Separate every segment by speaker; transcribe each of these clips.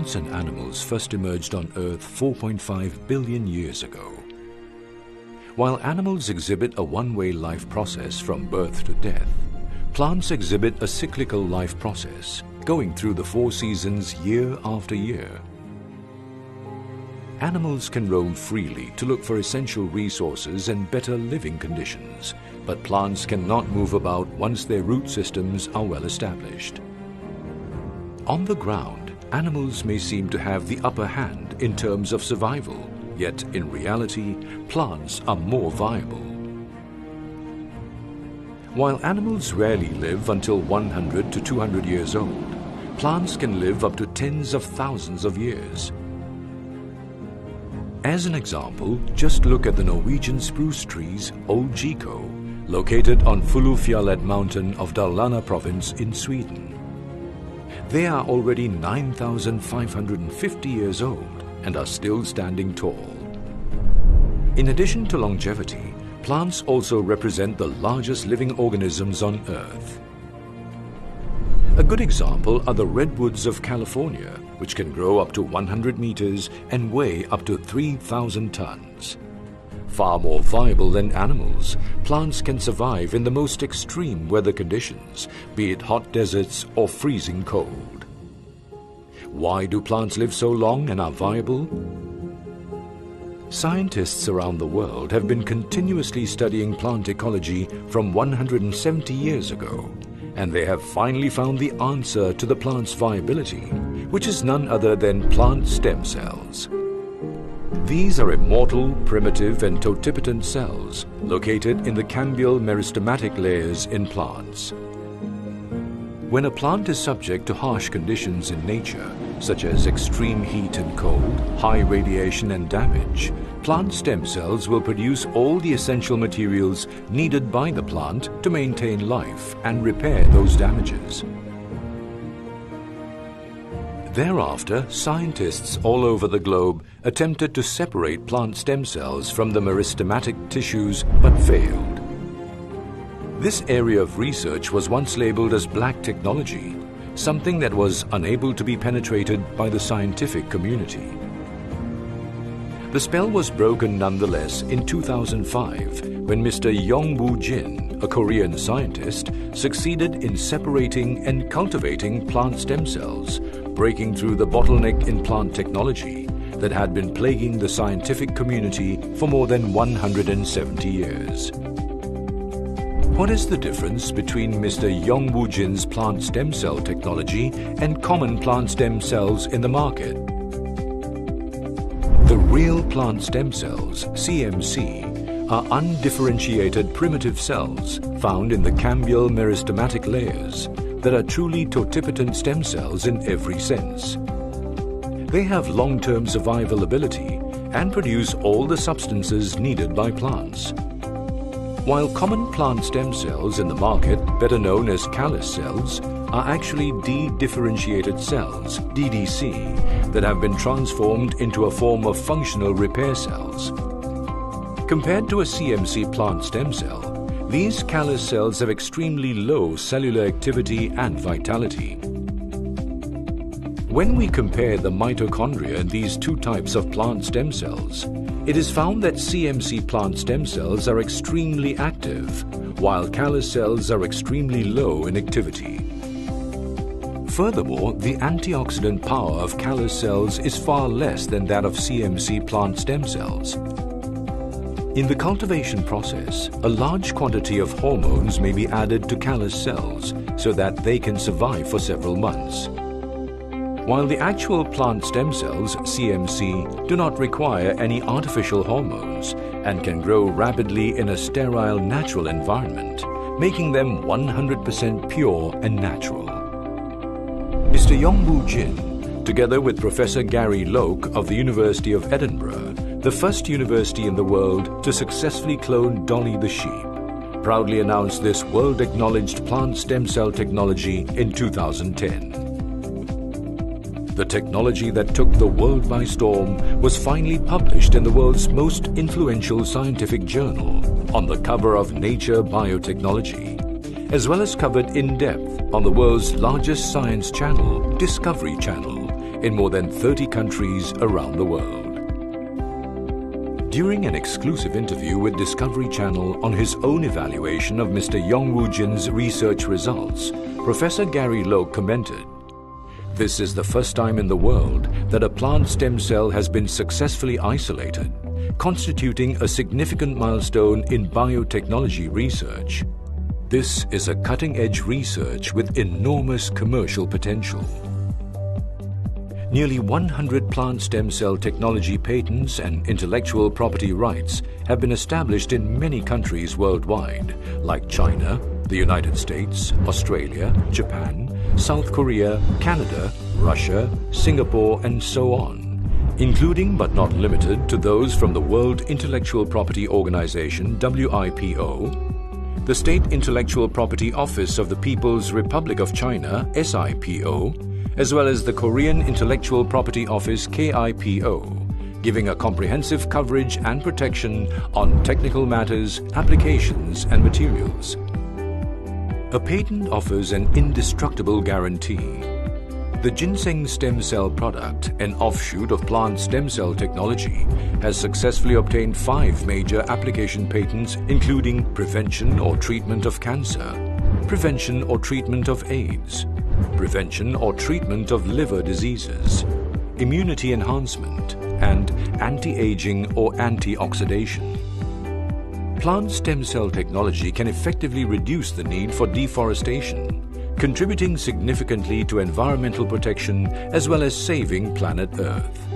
Speaker 1: Plants and animals first emerged on Earth 4.5 billion years ago. While animals exhibit a one-way life process from birth to death, plants exhibit a cyclical life process, going through the 4 seasons year after year. Animals can roam freely to look for essential resources and better living conditions, but plants cannot move about once their root systems are well established. On the ground, animals may seem to have the upper hand in terms of survival, yet in reality, plants are more viable. While animals rarely live until 100 to 200 years old, plants can live up to tens of thousands of years. As an example, just look at the Norwegian spruce trees Old Gico, located on Fullfjället mountain of Dalarna province in Sweden. They are already 9,550 years old and are still standing tall. In addition to longevity, plants also represent the largest living organisms on Earth. A good example are the redwoods of California, which can grow up to 100 meters and weigh up to 3,000 tons. Far more viable than animals, plants can survive in the most extreme weather conditions, be it hot deserts or freezing cold. Why do plants live so long and are viable? Scientists around the world have been continuously studying plant ecology from 170 years ago, and they have finally found the answer to the plant's viability, which is none other than plant stem cells. These are immortal, primitive and totipotent cells located in the cambial meristematic layers in plants. When a plant is subject to harsh conditions in nature, such as extreme heat and cold, high radiation and damage, plant stem cells will produce all the essential materials needed by the plant to maintain life and repair those damages. Thereafter, scientists all over the globe attempted to separate plant stem cells from the meristematic tissues but failed. This area of research was once labeled as black technology, something that was unable to be penetrated by the scientific community. The spell was broken nonetheless in 2005 when Mr. Yong-Woo Jin, a Korean scientist, succeeded in separating and cultivating plant stem cells, breaking through the bottleneck in plant technology that had been plaguing the scientific community for more than 170 years. What is the difference between Mr. Yong-Woo Jin's plant stem cell technology and common plant stem cells in the market? The real plant stem cells, CMC, are undifferentiated primitive cells found in the cambial meristematic layers that are truly totipotent stem cells in every sense. They have long-term survival ability and produce all the substances needed by plants. While common plant stem cells in the market, better known as callus cells, are actually dedifferentiated cells, DDC, that have been transformed into a form of functional repair cells. Compared to a CMC plant stem cell, these callus cells have extremely low cellular activity and vitality. When we compare the mitochondria in these two types of plant stem cells, it is found that CMC plant stem cells are extremely active, while callus cells are extremely low in activity. Furthermore, the antioxidant power of callus cells is far less than that of CMC plant stem cells. In the cultivation process, a large quantity of hormones may be added to callus cells so that they can survive for several months. While the actual plant stem cells, CMC, do not require any artificial hormones and can grow rapidly in a sterile natural environment, making them 100% pure and natural. Mr. Yong-Woo Jin, together with Professor Gary Loke of the University of Edinburgh, the first university in the world to successfully clone Dolly the sheep, proudly announced this world-acknowledged plant stem cell technology in 2010. The technology that took the world by storm was finally published in the world's most influential scientific journal on the cover of Nature Biotechnology, as well as covered in depth on the world's largest science channel, Discovery Channel, in more than 30 countries around the world. During an exclusive interview with Discovery Channel on his own evaluation of Mr. Yongwu Jin's research results, Professor Gary Lowe commented, "This is the first time in the world that a plant stem cell has been successfully isolated, constituting a significant milestone in biotechnology research. This is a cutting-edge research with enormous commercial potential." Nearly 100 plant stem cell technology patents and intellectual property rights have been established in many countries worldwide, like China, the United States, Australia, Japan, South Korea, Canada, Russia, Singapore, and so on, including but not limited to those from the World Intellectual Property Organization, WIPO, the State Intellectual Property Office of the People's Republic of China, SIPO, as well as the Korean Intellectual Property Office, KIPO, giving a comprehensive coverage and protection on technical matters, applications, and materials. A patent offers an indestructible guarantee. The ginseng stem cell product, an offshoot of plant stem cell technology, has successfully obtained 5 major application patents, including prevention or treatment of cancer, prevention or treatment of AIDS, prevention or treatment of liver diseases, immunity enhancement, and anti-aging or antioxidation. Plant stem cell technology can effectively reduce the need for deforestation, contributing significantly to environmental protection as well as saving planet Earth.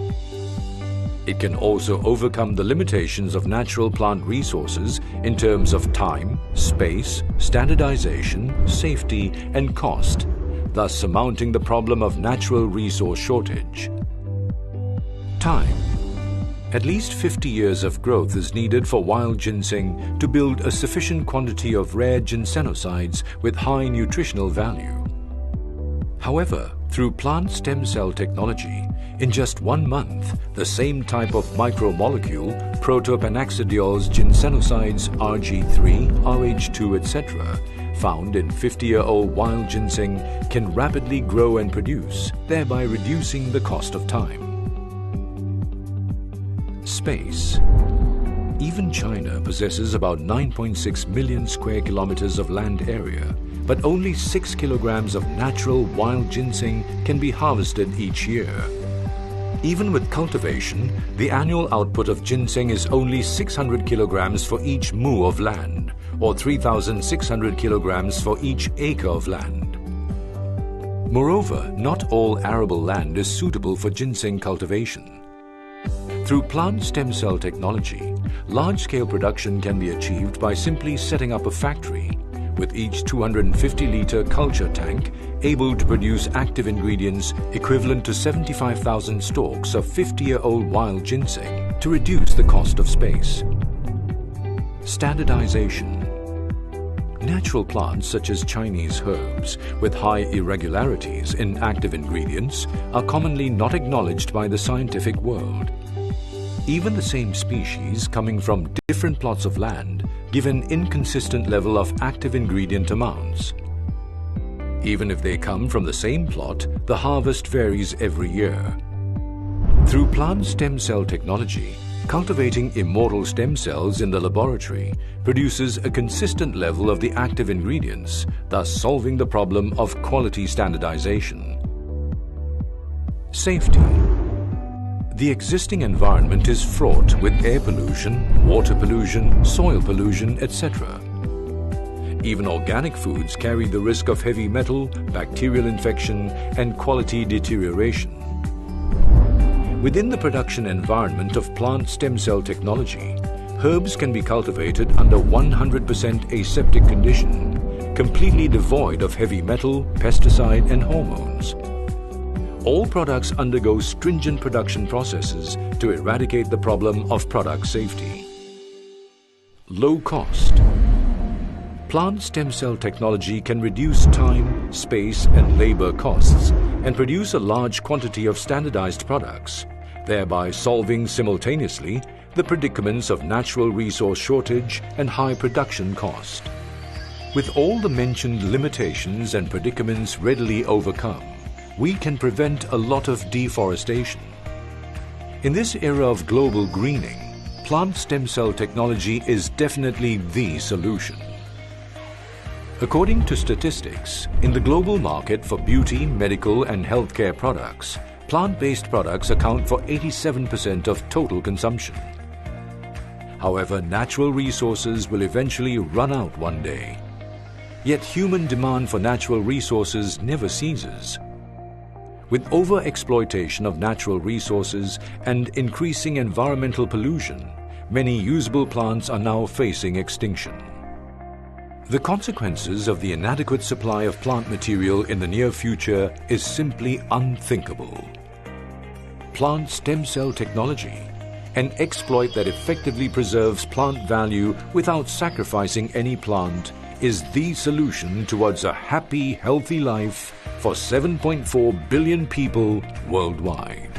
Speaker 1: It can also overcome the limitations of natural plant resources in terms of time, space, standardization, safety, and cost, thus surmounting the problem of natural resource shortage. Time. At least 50 years of growth is needed for wild ginseng to build a sufficient quantity of rare ginsenosides with high nutritional value. However, through plant stem cell technology, in just 1 month, the same type of micromolecule, protopanaxidiols ginsenosides RG3, RH2, etc., found in 50-year-old wild ginseng can rapidly grow and produce, thereby reducing the cost of time. Space. Even China possesses about 9.6 million square kilometers of land area, but only 6 kilograms of natural wild ginseng can be harvested each year. Even with cultivation, the annual output of ginseng is only 600 kilograms for each mu of land, or 3,600 kilograms for each acre of land. Moreover, not all arable land is suitable for ginseng cultivation. Through plant stem cell technology, large-scale production can be achieved by simply setting up a factory, with each 250-liter culture tank able to produce active ingredients equivalent to 75,000 stalks of 50-year-old wild ginseng to reduce the cost of space. Standardization. Natural plants such as Chinese herbs with high irregularities in active ingredients are commonly not acknowledged by the scientific world. Even the same species coming from different plots of land give an inconsistent level of active ingredient amounts. Even if they come from the same plot, the harvest varies every year. Through plant stem cell technology, cultivating immortal stem cells in the laboratory produces a consistent level of the active ingredients, thus solving the problem of quality standardization. Safety. The existing environment is fraught with air pollution, water pollution, soil pollution, etc. Even organic foods carry the risk of heavy metal, bacterial infection, and quality deterioration. Within the production environment of plant stem cell technology, herbs can be cultivated under 100% aseptic condition, completely devoid of heavy metal, pesticide, and hormones. All products undergo stringent production processes to eradicate the problem of product safety. Low cost. Plant stem cell technology can reduce time, space, and labor costs and produce a large quantity of standardized products, thereby solving simultaneously the predicaments of natural resource shortage and high production cost. With all the mentioned limitations and predicaments readily overcome, we can prevent a lot of deforestation. In this era of global greening, plant stem cell technology is definitely the solution. According to statistics, in the global market for beauty, medical and healthcare products, plant-based products account for 87% of total consumption. However, natural resources will eventually run out one day. Yet human demand for natural resources never ceases. With over-exploitation of natural resources and increasing environmental pollution, many usable plants are now facing extinction. The consequences of the inadequate supply of plant material in the near future is simply unthinkable. Plant stem cell technology, an exploit that effectively preserves plant value without sacrificing any plant, is the solution towards a happy, healthy life for 7.4 billion people worldwide.